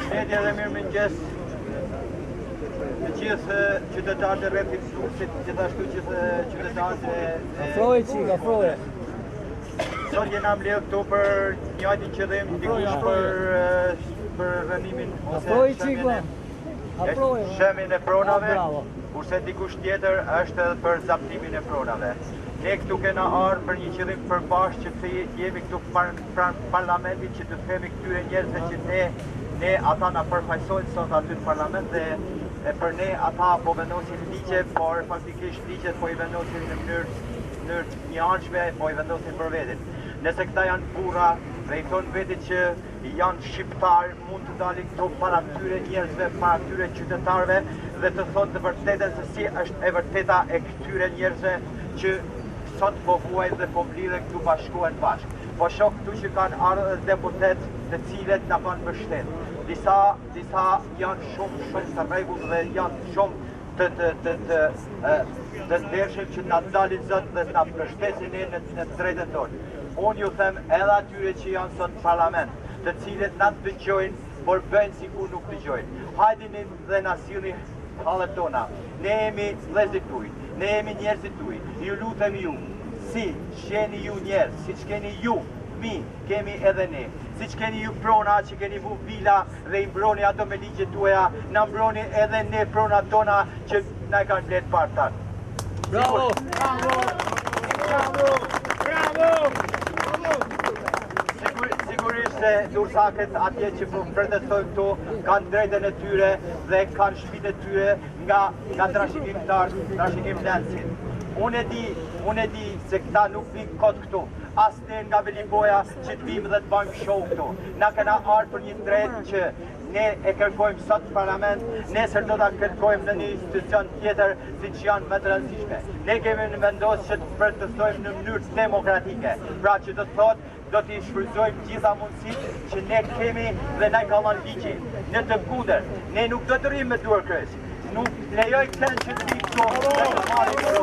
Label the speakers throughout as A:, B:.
A: Përshëndetje dhe mirëmëngjes të gjithë qytetarët e rrethit Durrësit, gjithashtu gjithë qytetarët
B: Afroje.
A: Sot jena mbledhur këtu për njëjtin qëllim, dikush për rënimin ose shëmin e pronave, kurse dikush tjetër është edhe për zaptimin e pronave. Ne këtu kena ardhur për një qëllim përbashkë që jemi këtu pranë parlamentit që të themi këtyre njerëzve që ne ata na përfaqësojnë sot aty në parlament dhe për ne ata po vendosin ligje, por faktikisht ligjet po i vendosin në mënyrë një anshme, po i vendosin për vetin. Nëse këta janë burra dhe i thonë vetit që janë shqiptar, mund të dalin këtu para këtyre njerëzve, para këtyre qytetarëve dhe të thonë të vërtetën se si është e vërteta e këtyre njerëzve që sot po vuajnë dhe po mblidhen këtu bashkohen bashkë. Po shoh këtu që kanë ardhur deputet të cilët na kanë mbështet. Disa janë shumë të rregull dhe janë shumë të ndershëm që na dalin zot dhe na mbështesin në drejtën tonë. Unë ju them edhe atyre që janë sot në parlament, të cilët na dëgjojnë, por bëjnë sikur nuk dëgjojnë. Hajdini dhe na sillni hallet tona. Ne jemi vëllezërit tuaj, ne jemi njerëzit tuaj. Ju lutem ju, si jeni ju njerëz, siç keni ju, kemi edhe ne. Siç keni ju prona që keni vu vila dhe i mbroni ato me ligjet tuaja, na mbroni edhe ne pronat tona që na kanë bler partat.
B: Bravo!
A: Sigurisht se durrësakët atje që po protestojnë këtu kanë drejtën e tyre dhe kanë shtëpitë e tyre nga trashëgim Lensit. Unë e di se këta nuk vinë kot këtu. As ne nga Veliboja që të vimë dhe të bëjmë show këtu. Na kena ardhur për një drejtë që ne e kërkojmë sot në parlament, nesër do ta kërkojmë në një institucion tjetër siç janë më të rëndësishme. Ne kemi në vendos që të protestojmë në mënyrë demokratike. Pra që do të thotë do t'i shfrytëzojmë gjitha mundësitë që ne kemi dhe na ka dhënë ligji. Në të kundër, ne nuk do të rrimë me duar kryes. Nuk lejoj kënë që të vi këto dhe të marri këto.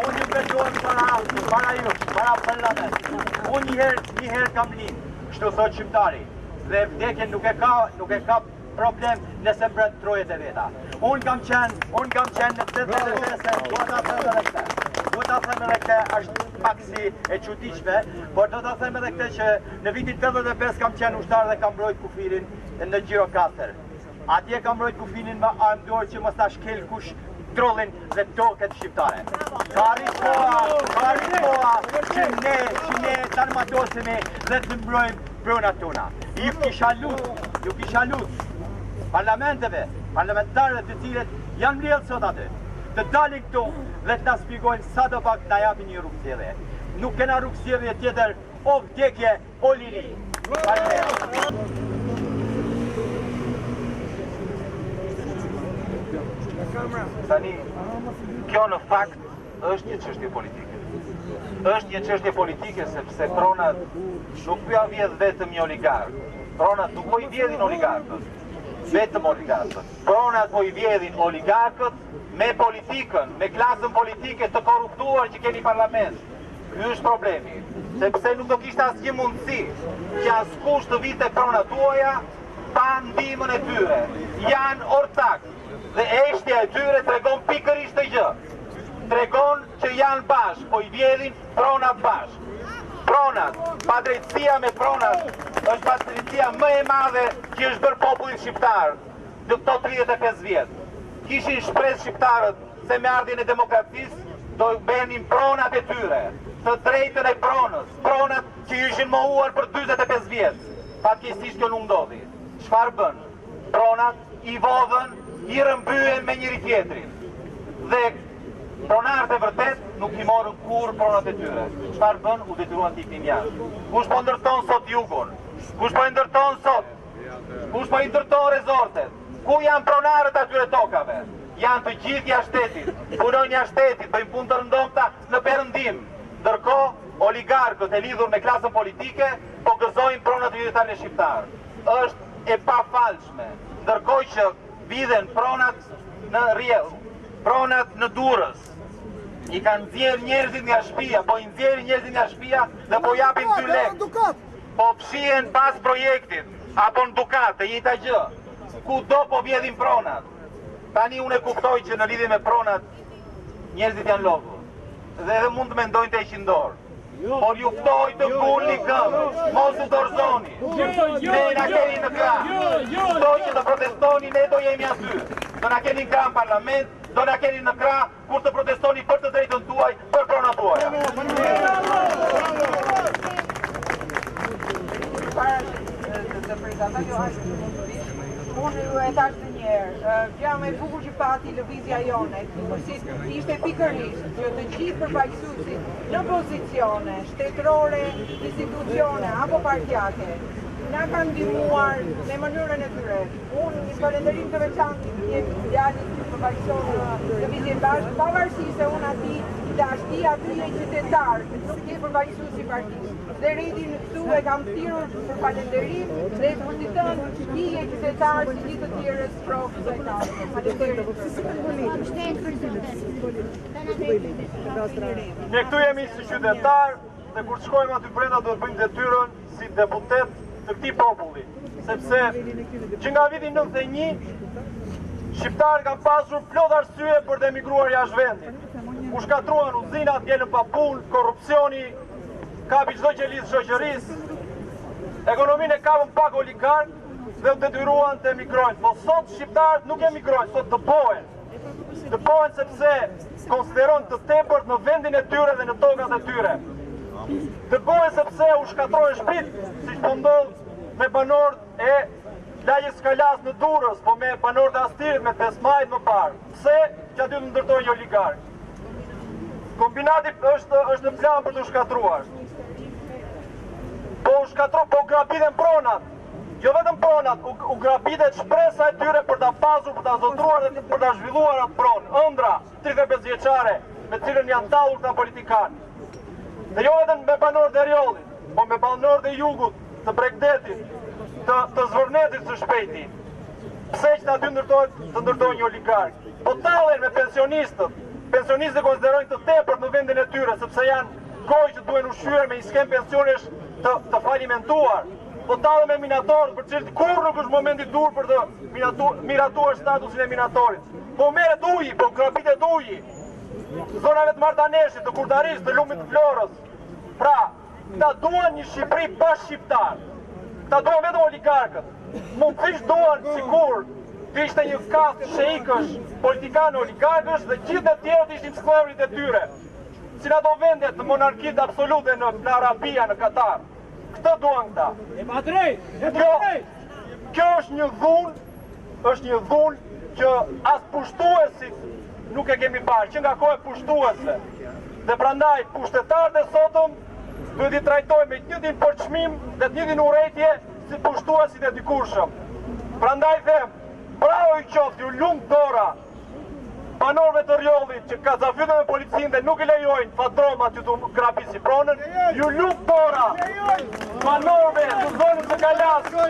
A: Unë ju përdohem para ju, para parlament. Unë një herë kam lind, kështu thot shqiptari, dhe vdekjen nuk e ka problem nëse mbret trojet e veta. Unë kam qenë në 85, do ta them edhe këtë. Do ta them edhe këtë, është pak si e çuditshme, por do ta them edhe këtë që në vitin 85 kam qenë ushtar dhe kam mbrojt kufirin në Gjirokastër. Atje kam mbrojt kufirin me armë dorë që mos ta shkel kush trollin dhe toket shqiptare. Ka arrit koha që ne të armatosemi dhe të mbrojmë pronat tona. Ju kisha lut parlamentarëve të cilët janë mbledhur sot aty, të dalin këtu dhe të na shpjegojnë sa do pak na japin një rrugëzjedhje. Nuk kena rrugëzjedhje tjetër, o vdekje, o liri. Tani, kjo në fakt është një çështje politike. Është një çështje politike sepse pronat nuk po ja vjedh vetëm një oligark. Pronat nuk po i vjedhin oligarkët, vetëm oligarkët. Pronat po i vjedhin oligarkët me politikën, me klasën politike të korruptuar që keni parlament. Ky është problemi, sepse nuk do kishte asnjë mundësi që askush të vite pronat tuaja pa ndihmën e tyre. Janë ortak. Dhe eshtja e tyre tregon pikërisht të gjë. Tregon që janë bashkë, po i vjedhin pronat bashkë. Pronat, padrejtësia me pronat është padrejtësia më e madhe që është bërë populli shqiptar në këto 35 vjet. Kishin shpresë shqiptarët se me ardhjen e demokracisë do bënin pronat e tyre, të drejtën e pronës, pronat që ishin mohuar për 45 vjet. Fatkeqësisht kjo nuk ndodhi. Çfarë bën? Pronat i vodhën, i rëmbyen me njëri tjetrin. Dhe pronarët e vërtet nuk i morën kur pronat e tyre. Çfarë bën? U detyruan t'i iknin jashtë. Kush po ndërton sot jugun? Kush po i ndërton sot? Kush po i ndërton rezortet? Ku janë pronarët atyre tokave? Janë të gjithë jashtë shtetit. Punojnë jashtë shtetit, bëjnë punë të rëndomta në perëndim. Ndërkohë, oligarkët e lidhur me klasën politike po gëzojnë pronat e qytetarëve shqiptar. Është e pafalshme. Ndërkohë që vidhen pronat në Rrjedh, pronat në Durrës. I kanë nxjerrë njerëzit nga shtëpia, po i nxjerrin njerëzit nga shtëpia dhe po japin 2 lekë. Po fshihen pas projektit. apo në dukat, e njëjta gjë. Kudo po vjedhin pronat. Tani unë e kuptoj që në lidhje me pronat njerëzit janë lodhur. Dhe edhe mund të mendojnë të heqin dorë. Por ju ftoj të ngulni këmbë, mos u dorëzoni. Ne na keni në krah. Ftoj që të protestoni, ne do jemi aty. Do na keni në krah në parlament, do na keni në krah kur të protestoni për të drejtën tuaj, për pronat tuaja.
C: Unë ju e tash të njerë, jam e bukur që pati lëvizja jone, ishte pikërisht që të gjithë përfaqësuesit në pozicione, shtetërore, institucione apo partijake, na kanë ndihmuar me mënyrën e tyre. Unë një falenderim të veçantë ndjek fjalët që përfaqëson lëvizjen bashkë, pavarësisht se unë aty aty e qytetar, nuk je përfaqësues i partisë. Dhe redin këtu e kam thirrur për falenderim dhe për t'i thënë ti je qytetar si gjithë të tjerës profë dhe ta. Falenderim.
D: Ne këtu jemi si qytetar dhe kur shkojmë aty brenda do të bëjmë detyrën si deputet të këtij populli, sepse që nga viti 91 shqiptarët kanë pasur plot arsye për të emigruar jashtë vendit. U shkatruan uzinat, ngelën pa punë, korrupsioni, kapi çdo që lidh shoqërisë, ekonominë e kapën pak oligark dhe u detyruan të emigrojnë. Po sot shqiptarët nuk emigrojnë, sot dëbohen. Dëbohen sepse konsideron të tepërt në vendin e tyre dhe në tokat e tyre. Dëbohen sepse u shkatrojnë shprit, siç po ndodh me banorët e lagjes Kalas në Durrës, po me banorët e Astirit me 5 majt më parë. Pse? Që aty të ndërtojnë oligark. Kombinati është në plan për të shkatruar. Po u grabiten pronat. Jo vetëm pronat, u grabitet shpresa e tyre për ta pasur, për ta zotruar dhe për ta zhvilluar atë pronë. Ëndra 35 vjeçare me cilën janë dallur këta politikanë. Dhe jo vetëm me banorët e Rjollit, po me banorët e Jugut, të Bregdetit, të Zvornetit së shpejti. Pse që aty të ndërtojnë një oligark? Po tallen me pensionistët. Pensionistët konsiderojnë të tepërt në vendin e tyre, sepse janë gojë që duhen ushqyer me një skem pensionesh të falimentuar. Po tallen me minatorët, për cilët kur nuk është momenti dur për të miratuar statusin e minatorit. Po merret uji, po grabitet uji. Zonave të Martaneshit, të Kurdarisë, të Lumit të Florës. Pra, këta duan një Shqipëri pa shqiptar. Këta duan vetëm oligarkët. Mundësisht duan sikur të ishte një kastë sheikësh, politikanë oligarkësh dhe gjithë të tjerët ishin sklerit e tyre. Si në ato vendet të monarkit absolute në Arabia, në Katar. Këtë duan këta. Kjo është një dhunë që as pushtuesit nuk e kemi parë, që nga kohë pushtuese. Dhe prandaj pushtetarët e sotëm duhet i trajtojmë me të njëjtin përçmim dhe të njëjtin urrëtie si pushtuesit e dikurshëm. Prandaj them, bravo i qoftë, ju lum dora banorëve të Rjollit që kazafytën me policinë dhe nuk i lejojnë Fadroma që të grabisi pronën, ju lum dora banorëve të zonës së Kalas që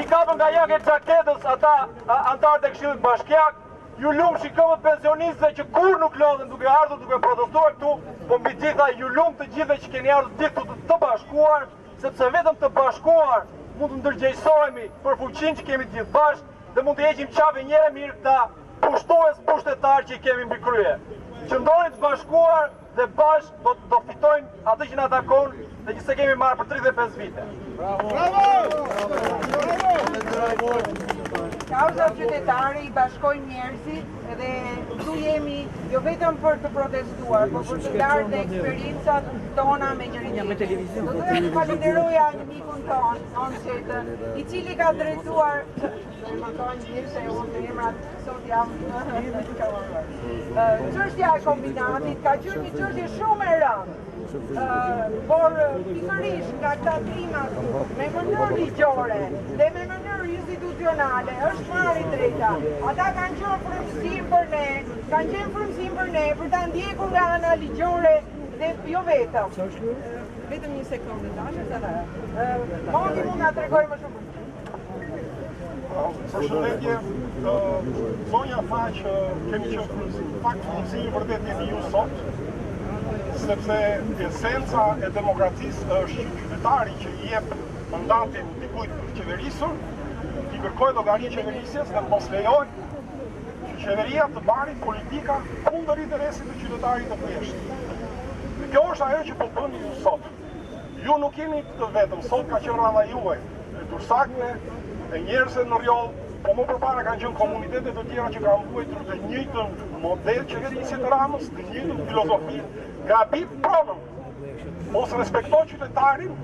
D: i kapën nga jake xhaketës ata antarët e Këshillit Bashkiak. Ju lumë shikëmët pensionistëve që kur nuk lodhen duke ardhur, duke protestuar këtu, po mbi gjitha ju lumë të gjithve që keni ardhur ditë të bashkuar, sepse vetëm të bashkuar mund të ndërgjegjësohemi për fuqinë që kemi të gjithë bashkë dhe mund të heqim qafe njëre mirë këta pushtetar që i kemi mbi krye. Qëndroni të bashkuar dhe bashkë do fitojmë atë që na takon dhe që se kemi marrë për 35 vite.
C: Kauza qytetare i bashkojnë njerëzit dhe këtu jemi jo vetëm për të protestuar, por për të larë dhe eksperiencat tona me njëri tjetrin. Do të falenderoja një mikun ton, Onçetën, i cili ka drejtuar çështja e kombinatit ka qenë një çështje shumë e rëndë. Por pikërisht nga këta trimat me mënyrë ligjore dhe me mënyrë institucionale është marrë drejta. Ata kanë qenë frymësim për ne, për ta ndjekur nga ana ligjore dhe jo vetëm. Vetëm një sekondë tash, Mondi mund na tregoj më shumë.
D: Përshëndetje, zonja tha që kemi qenë frymësim. Fakt frymësim vërtet jeni ju sot, sepse esenca e demokracisë është qytetari që i jep mandatin
E: dikujt për qeverisur, t'i kërkoj llogari qeverisjes dhe mos lejoj që qeveria të marrë politika kundër interesit të qytetarit të thjeshtë. Dhe kjo është ajo që po bëni ju sot. Ju nuk jeni të vetëm, sot ka qenë rradha juaj, e tursakëve, e njerëzve në rjoll, po më përpara kanë qenë komunitetet të tjera që kanë vuajtur të njëjtën model qeverisje të Ramës, të njëjtën filozofi, grabit pronën, mos respektoj qytetarin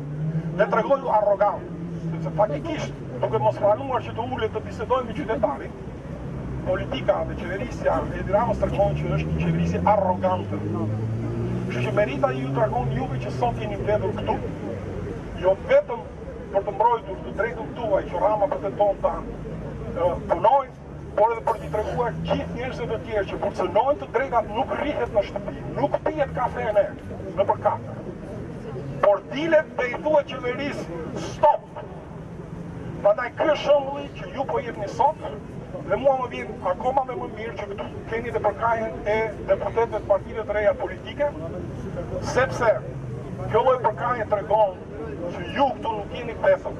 E: dhe tregoj arrogant, sepse faktikisht, duke mos pranuar që të ulet të bisedojnë me qytetarin, politika dhe qeverisja e Edi Ramës tregojnë që është një qeverisje arrogante. Kështu që merita ju tregon juve që sot jeni mbledhur këtu, jo vetëm për të mbrojtur të drejtën tuaj që Rama pretenton ta punojnë, por edhe për t'i treguar gjithë njerëzve të tjerë që përcënojnë të drejtat nuk rrihet në shtëpi, nuk pijet kafe e merë në përkatër. Por dilet dhe i thuhet qeverisë stop. Prandaj ky është shembulli që ju po jepni sot dhe mua më vjen akoma më mirë që këtu keni dhe përkajën e deputetëve të partive të reja politike, sepse kjo lloj përkaje tregon që ju këtu nuk jeni pesëm.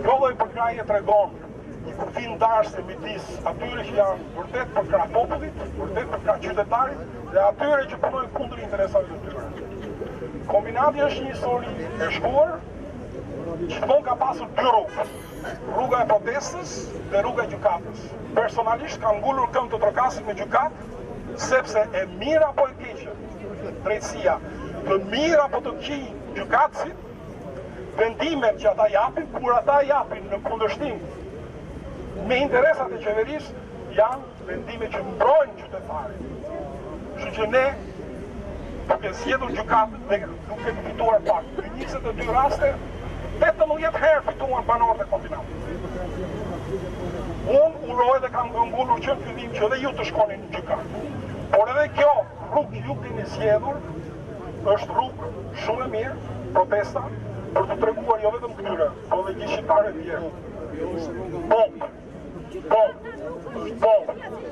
E: Kjo lloj përkaje tregon një kufi ndarëse midis atyre që janë vërtet për krah popullit, vërtet për krah qytetarit dhe atyre që punojnë kundër interesave të tyre. Kombinati është një histori e shkuar, gjithmonë ka pasur dy rrugë, rruga e protestës dhe rruga e gjykatës. Personalisht kam ngulur këmbë të trokasit me gjykatë, sepse e mirë apo e keqe drejtësia, të mirë apo të këqij gjykatësit, vendimet që ata japin, kur ata japin në kundërshtim me interesat e qeverisë, janë vendime që mbrojnë qytetarin. Kështu që ne, duke zgjedhur gjykatën dhe duke fituar pak, në 22 raste, 18 herë fituan banorët e kombinatit. Unë uroj dhe kam ngulur që në fillim që edhe ju të shkonin në gjykatë. Por edhe kjo rrugë që ju keni zgjedhur është rrugë shumë e mirë, protesta, për të treguar jo vetëm këtyre, por edhe gjithë shqiptarëve të tjerë.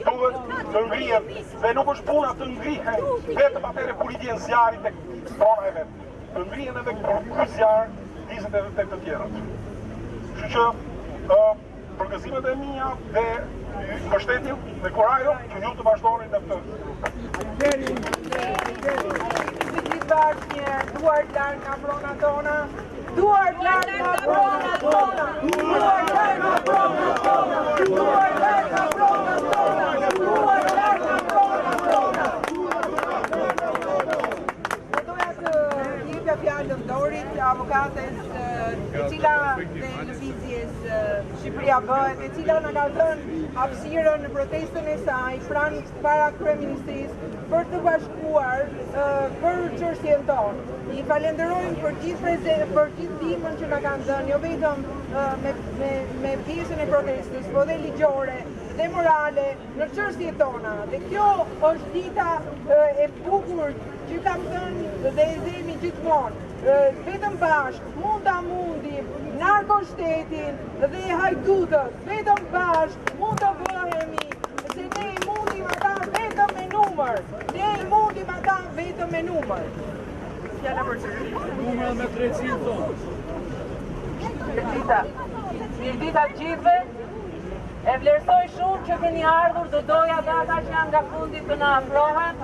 E: Duhet të ngrihen, dhe nuk është puna të ngrihen vetëm atere kur I vjen zjarri tek prona e vetë. Të ngrihen edhe për ky zjarr dizet edhe tek të tjerat. Kështu që përgëzimet e mia dhe mbështetjen dhe kurajo që ju të vazhdoni në këtë.
C: Duar larg nga prona tona, duar larg nga prona tona, duar larg nga prona tona, duar larg nga prona tona, duar larg nga prona tona. Doja të jepja fjalën Dorit, avokates e cila dhe lëvizjes Shqipëria bëhet, e cila na ka dhënë hapësirën në protestën e saj para kryeministrisë për të bashkuar për çështjen tonë. I falenderojmë për gjithë ndihmën që na kanë dhënë, jo vetëm me pjesën e protestës, por dhe ligjore dhe morale në çështjet tona. Dhe kjo është dita e bukur që kam thënë dhe e themi gjithmonë. Vetëm bashkë, munda mundim, narkoshtetin dhe hajdutët, vetëm bashkë mund të bëhemi, se ne I mundim ata vetëm me numër, ne I mundim ata vetëm me numër. Fjala për çfarë?
B: Numër me 300 tonë.
F: Mirëdita të gjithëve. E vlerësoj shumë që keni ardhur, do doja dhe ata që janë nga fundi të na afrohen.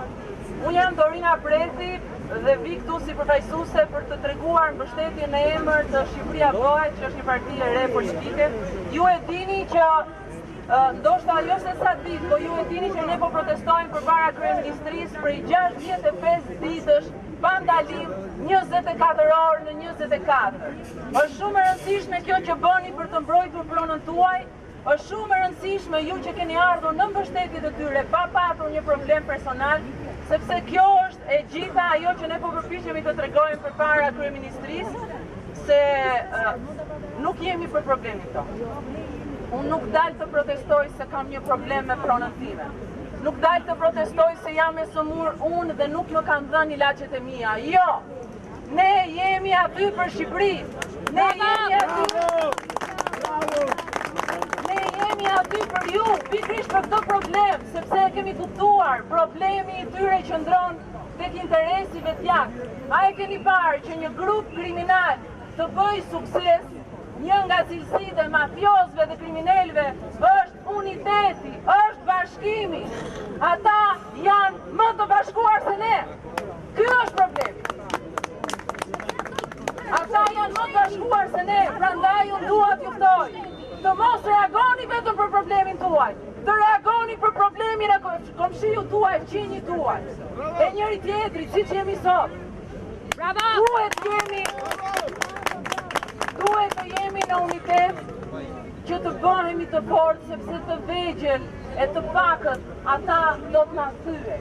F: Unë jam Dorina Prezi dhe vi këtu si përfaqësuese për të treguar mbështetjen në emër të Shqipëria Bëhet, që është një parti e re politike. Ju e dini që ndoshta jo se sa ditë, po ju e dini që ne po protestojmë përpara kryeministrisë për 65 ditësh pa ndalim, 24 orë në 24. Është shumë e rëndësishme kjo që bëni për të mbrojtur pronën tuaj. Është shumë e rëndësishme ju që keni ardhur në mbështetje të tyre pa patur një problem personal, sepse kjo është e gjitha ajo që ne po përpiqemi të tregojmë përpara kryeministrisë, se nuk jemi për problemin tonë. Unë nuk dal të protestoj se kam një problem me pronën time. Nuk dal të protestoj se jam e sëmur unë dhe nuk më kanë dhënë ilaçet e mia. Jo! Ne jemi aty për Shqipërinë. Ne jemi aty. Ne jemi aty për ju, pikërisht për këtë problem, sepse e kemi kuptuar, problemi I tyre qëndron tek interesi vetjak. A e keni parë që një grup kriminal të bëjë sukses një nga cilësitë e mafiozëve dhe kriminalëve është uniteti, është bashkimi. Ata janë më të bashkuar se ne. Ky është problemi. Ata janë më të bashkuar se ne, prandaj unë dua t'ju ftoj të mos reagoni vetëm për problemin tuaj, të reagoni për problemin e komshiu tuaj, fqinjit tuaj, e njëri tjetrit, siç jemi sot. Duhet të jemi në unitet që të bëhemi të fortë, sepse të vegjël e të pakët ata do të na thyej.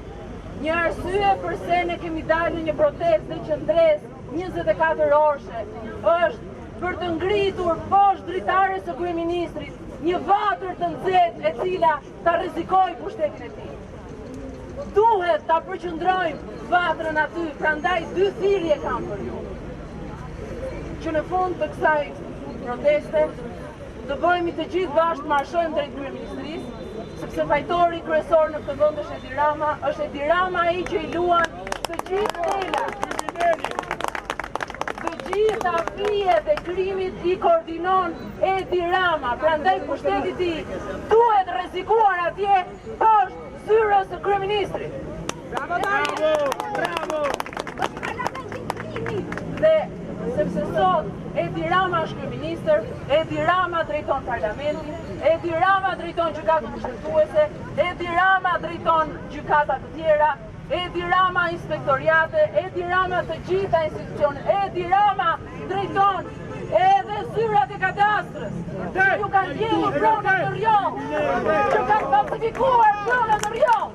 F: Një arsye përse ne kemi dalë një protestë qendresë 24 orëshe është për të ngritur poshtë dritares së kryeministrit një vatër të nxehtë e cila ta rrezikojë pushtetin e tij. Duhet ta përqendrojmë vatrën aty, prandaj dy thirrje kam për ju. Që në fund të kësaj proteste të bëhemi të gjithë bashkë të marshojmë drejt kryeministrisë, sepse fajtori kryesor në këtë vend është Edi Rama, është Edi Rama ai që i luan të gjithë telat. Të gjitha fijet e krimit i koordinon Edi Rama, prandaj pushteti i tij duhet rrezikuar atje poshtë zyrës së kryeministrit. Bravo! Dhe sepse sot Edi Rama është kryeministër, Edi Rama drejton parlamentin, Edi Rama drejton gjykatën kushtetuese, Edi Rama drejton gjykata të tjera, Edi Rama inspektoriate, Edi Rama të gjitha institucionet, Edi Rama drejton edhe zyrat e kadastrës, që ju kanë gjetur pronat në rjoll, që kanë falsifikuar pronat në rjoll.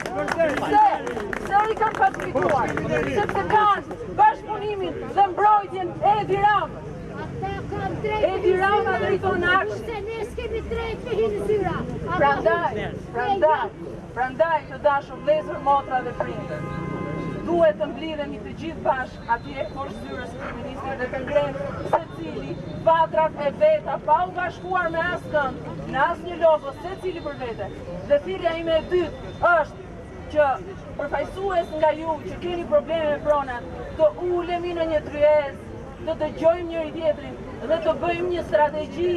F: Se i kanë falsifikuar, sepse kanë bashkëpunimin dhe mbrojtjen e Edi Ramës. Edi Rama drejton aksin. Prandaj të dashur vëllezër, motra dhe prindër, duhet të mblidhemi të gjithë bashkë atje poshtë zyrës së kryeministrit dhe të ngrejmë secili vatrat e veta pa u bashkuar me askënd, në asnjë logo, secili për vete. Dhe thirrja ime e dytë është që përfaqësues nga ju që keni probleme me pronat, të ulemi në një tryezë, të dëgjojmë njëri tjetrin dhe të bëjmë një strategji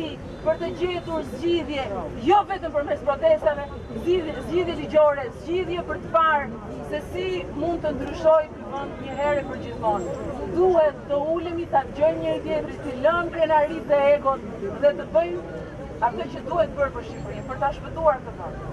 F: për të gjetur zgjidhje, jo vetëm përmes protestave, zgjidhje ligjore, zgjidhje për të parë se si mund të ndryshojë ky vend një herë për gjithmonë. Duhet të ulemi, ta dëgjojmë njëri tjetrin, të lëmë krenaritë dhe egot dhe të bëjmë atë që duhet bërë për Shqipërinë, për ta shpëtuar këtë vend.